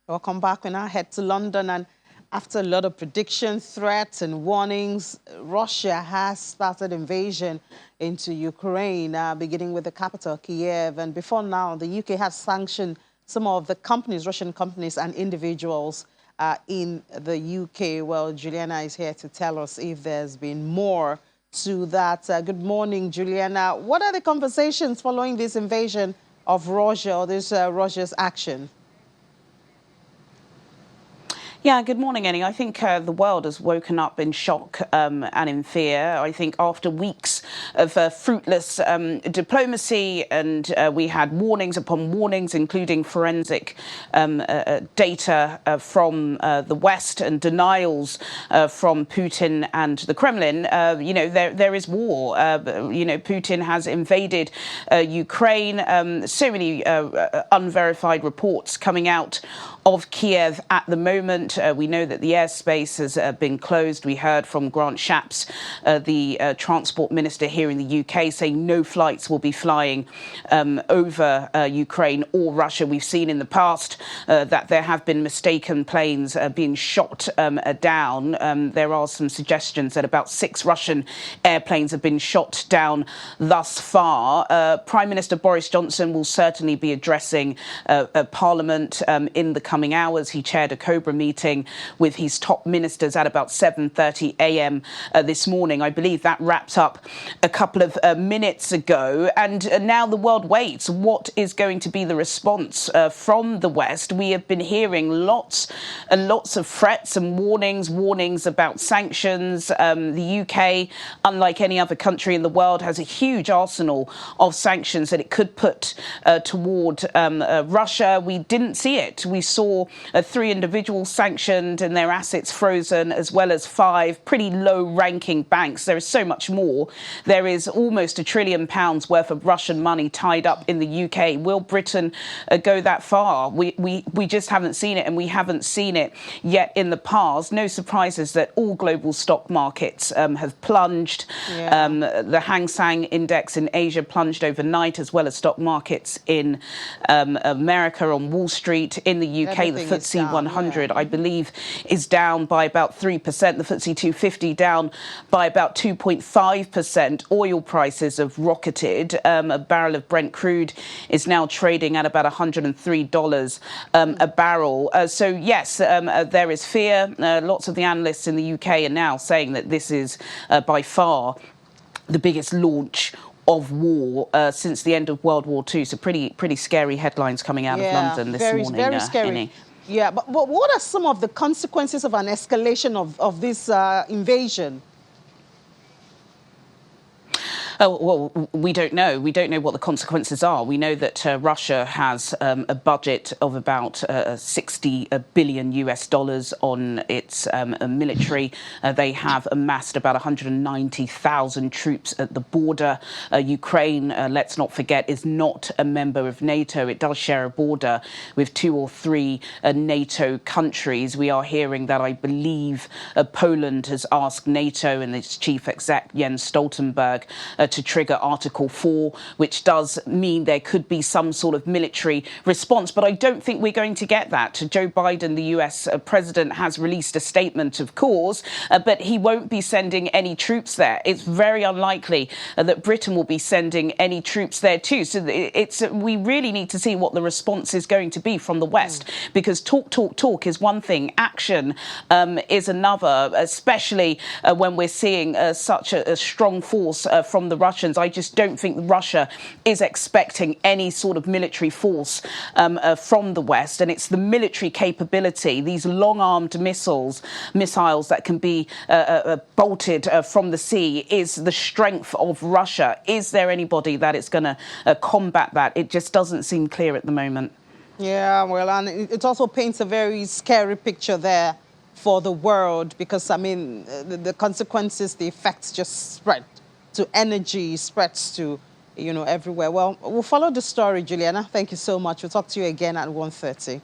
Welcome back. We now head to London, and after a lot of predictions, threats and warnings, Russia has started invasion into Ukraine, beginning with the capital, Kiev. And before now, the UK has sanctioned some of the companies, Russian companies and individuals in the UK. Well, Juliana is here to tell us if there's been more to that. Good morning, Juliana. What are the conversations following this invasion of Russia, or this Russia's action? Yeah, good morning, Annie. I think the world has woken up in shock and in fear. I think after weeks of fruitless diplomacy, and we had warnings upon warnings, including forensic data from the West and denials from Putin and the Kremlin, there is war. Putin has invaded Ukraine. So many unverified reports coming out of Kiev at the moment. We know that the airspace has been closed. We heard from Grant Shapps, the transport minister here in the UK, saying no flights will be flying over Ukraine or Russia. We've seen in the past that there have been mistaken planes being shot down. There are some suggestions that about 6 Russian airplanes have been shot down thus far. Prime Minister Boris Johnson will certainly be addressing Parliament in the coming hours. He chaired a Cobra meeting with his top ministers at about 7:30 a.m. This morning. I believe that wrapped up a couple of minutes ago. And now the world waits. What is going to be the response from the West? We have been hearing lots and lots of threats and warnings about sanctions. The UK, unlike any other country in the world, has a huge arsenal of sanctions that it could put toward Russia. We didn't see it. We saw 3 individuals sanctioned and their assets frozen, as well as 5 pretty low-ranking banks. There is so much more. There is almost £1 trillion worth of Russian money tied up in the UK. Will Britain go that far? We just haven't seen it, and we haven't seen it yet in the past. No surprises that all global stock markets have plunged. Yeah. The Hang Seng index in Asia plunged overnight, as well as stock markets in America, on Wall Street. In the UK, the FTSE 100, I believe, is down by about 3%. The FTSE 250 down by about 2.5%. Oil prices have rocketed. A barrel of Brent crude is now trading at about $103 a barrel. So, yes, there is fear. Lots of the analysts in the UK are now saying that this is by far the biggest launch of war since the end of World War II. So pretty scary headlines coming out of London this morning. Very scary. Annie. Yeah, but what are some of the consequences of an escalation of this invasion? Oh, well, we don't know. We don't know what the consequences are. We know that Russia has a budget of about $60 billion on its military. They have amassed about 190,000 troops at the border. Ukraine, let's not forget, is not a member of NATO. It does share a border with 2 or 3 NATO countries. We are hearing that, I believe, Poland has asked NATO and its chief exec, Jens Stoltenberg, to trigger Article 4, which does mean there could be some sort of military response. But I don't think we're going to get that. Joe Biden, the US president, has released a statement, of course, but he won't be sending any troops there. It's very unlikely that Britain will be sending any troops there too. So we really need to see what the response is going to be from the West, because talk is one thing, action is another, especially when we're seeing such a strong force from the Russians. I just don't think Russia is expecting any sort of military force from the West, and it's the military capability, these long-armed missiles that can be bolted from the sea, is the strength of Russia. Is there anybody that is going to combat that? It just doesn't seem clear at the moment. Yeah, well, and it also paints a very scary picture there for the world, because, I mean, the consequences, the effects just spread to energy, spreads to, everywhere. Well, we'll follow the story, Juliana. Thank you so much. We'll talk to you again at 1:30.